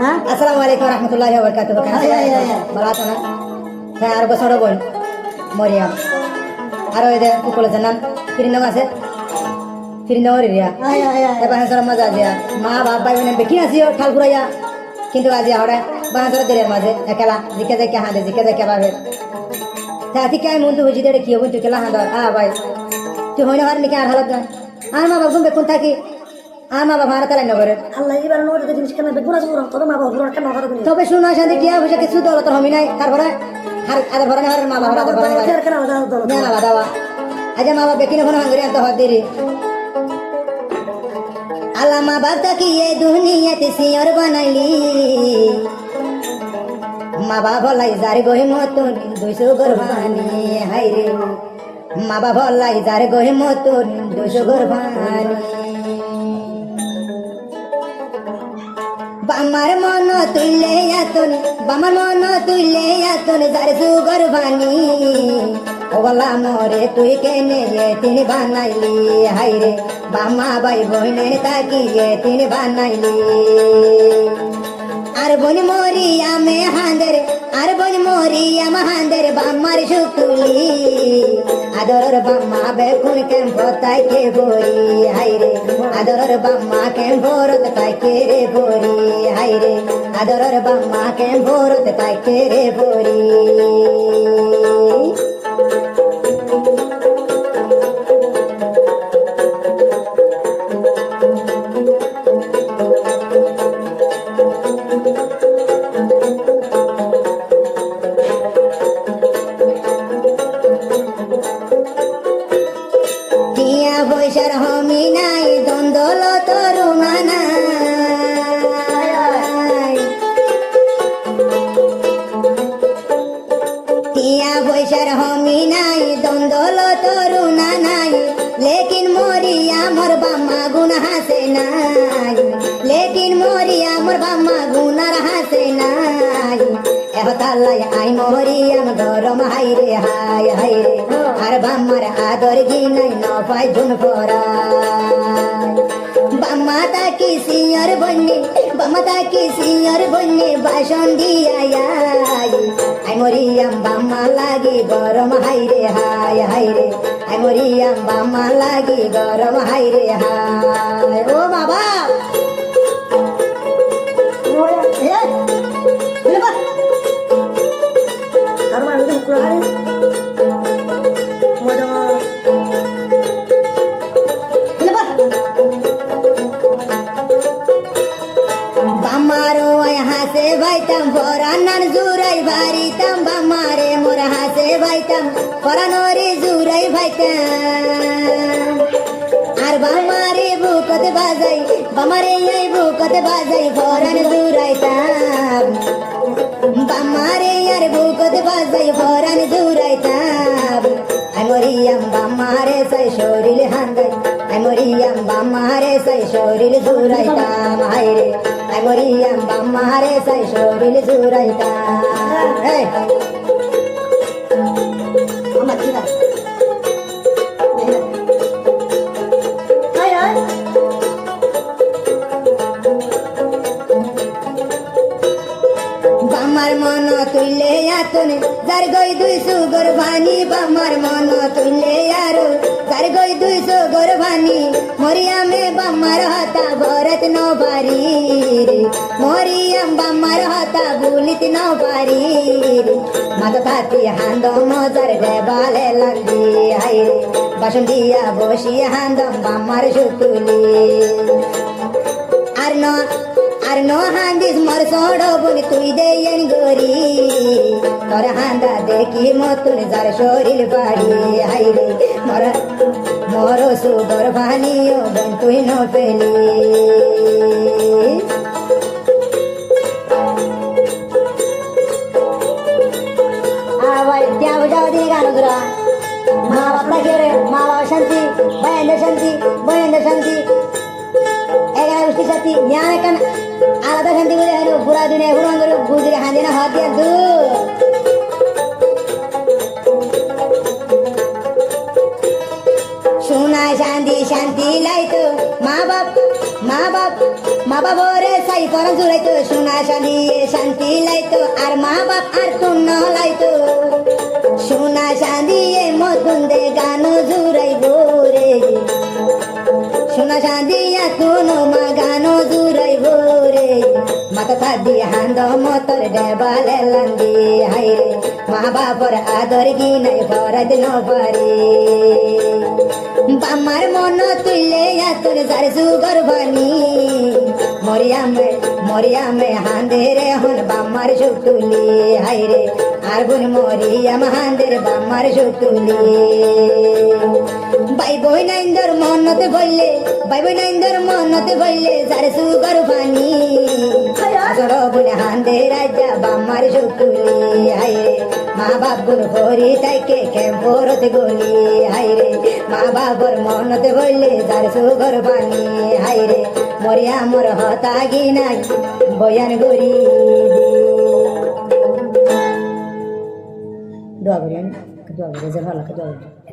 হ্যাঁ আসসালামু আলাইকুম রহমতুল্লাহি ওয়া বারাকাতুহু ভালো আছো না হ্যাঁ আর বছর বোন মরিয়াম আর ওই যে কুকুলের নাম ফিরিনগ আছে ফিরিনগর এরিয়া এবার হাসর মজা দিয়া মা বাপ ভাই বোন বেকি আসিও ঠাল ফুরাইয়া কিন্তু আজি হড়ে বাহাসর দেরের মাঝে একলা জিকে যাই হাঁদে জিকে যাই পাবে তাতি কাই মন তো বুঝি দে কি হবো তুই কেলা হাঁদা ভাই তুই হইনা হার নিকে আর হালত না আর মা বাপ বেকুন থাকি আর মা বাপ হারা তালাই নগরে আল্লাহ এবার নোট জিনিস কেন বেগুনা জুরা তবে মা বাবা গুরা কেন কথা তবে শুনো শান্তি টিয়া পয়সা কিছু দৌলত হমি নাই তারপরে আর আদার ভরে হার মা বাবা আদার ভরে কেন দাও না না দাওয়া আজ মা বাপ বেকিনে ফোন হাঙ্গরি আনতে হদ দেরি আল্লাহ মা বাপ তাকি এ দুনিয়াতে সিয়র বানাইলি মা বাবা লাই যার গহি মতন 200 গরবানি হাই রে মা বাবা লাই যার গহি মতন 200 গরবানি বামার মন তুইলে আতন বামার মন তুইলে আতন যার সুগর বানি ওলা মরে তুই কেনে তিনি বানাইলি হাই রে বামা ভাই বোনের তাকিয়ে তিনি বানাইলি আর বোন মরি আমে হাঁদের আর বোন মরি আম হাঁদের বামার শুকুলি আদর বাম্মা বেকুন কেম তাই কে বরি হাই রে আদর বাম্মা কেম ভরত তাই কে রে বরি হাই রে আদর বাম্মা কেম ভরত তাই কে রে বরি টিয়া পয়সার হমি নাই দ্বন্দ্বল তরুণা নাই টিয়া পয়সার হমি নাই দ্বন্দ্বল তরুণা নাই লেকিন মরি আমার বাম্মা গুণ হাসে নাই লেকিন মরি আমার বাম্মা গুণার হাসে নাই এহতাল্লাই আই মরি আম গরম হাই রে হাই হাই রে আর বাম্মার আদর গিনাই নপাই জুন পরাই বাম্মা তাকি সিয়র বন্যে বাম্মা তাকি সিয়র বন্যে বাসন দিয়া আই মরিয়াম বাম্মা লাগি গরম হাই রে হাই হাই রে আই মরিয়াম বাম্মা লাগি গরম হাই রে হাই ও বাবা আর মা আমি কুকুরা আরে মজা বাম্মারো হাসে ভাইতাম পরানার জুরাই ভারিতাম বাম্মারে মোর হাসে ভাইতাম পরানোরে জুরাই ভাইতাম আর বাম্মারে বুকত বাজাই বামারে এই বুকত বাজাই পরান জুরাইতাম বাম্মারে আর বুকত বাজাই পরান জুরাইতাম আই মরিয়াম বাম্মারে সাই শরীর হান্দাই আই মরিয়াম বাম্মারে সাই শরীর জুরাইতাম হাই রে আই মরিয়াম বাম্মারে সাই শরীর জুরাইতাম এই আমার কি না আয় আয় বামার মন তুইলে আতন যার গই 200 গরবানি বামার মন তুইলে আরো যার গই 200 গরবানি মরিয়ামে বামার হতা ভরত ন পারি মরিয়াম বামার হতা বুলিত ন পারি মাথা পাতি হান্দম মজার দেবালে লাগি হাই রে বাসন দিয়া বসি হান্দম বামার সুতুলি আর ন হান্দিস মর সড়ো বলি তুই দেন গরি তোর হান্দা দেখি মতন যার শরীর বাড়ি হাই রে মর সুগর ভানিও বোন তুই ন পেলি আবার ત્યાં બજાવ દી ગાનો જરા মা বাবা কে মা বাবা শান্তি বয়েন্দ্র শান্তি এগারো গোষ্ঠী শান্তি জ্ঞান এখান আলাদা শান্তি বলে হলো পুরা দুনিয়া পুরান করে গুজরে হাঁদে না হাত দিয়ে দু শোনা শান্তি শান্তি লাইতো মা বাপ মা বাবরে সাই পর জুড়াইতো সোনা শান্তিয়ে শান্তি লাইতো আর মা বাপ আর তুন্ন লাইতো সোনা শান্তিয়ে মতুন্দে গানো জুড়াইব রে সোনা শান্তিয়া তুনো মা গানো জুড়াইব রে মাথা থাদি হান্দ মতর ডেবালে লান্দি হাইরে মা বাপর আদর কি নাই ভরাত ন পারে বামার মন তুইলে তোর যার সুগর বানি মরিয়ামে হাঁদের হন বামার সুতুলি হাইরে আর বোন মরিয়াম হাঁদের বামার সুতুলি বাই বই নাইন্দর মনতে বললে যার সুগর বানি জড় বোন হাঁদের রাজা বামার সুতুলি হাইরে মা বাবুর হরি তাইকে কেম্পরত গলি হাইরে মা বাবুর মনতে বললে যার সুগর বানি হাইরে মরিয়া মোর হতা গিনা বয়ান গরি দোয়া করি দোয়া করি যে ভালো দোয়া করি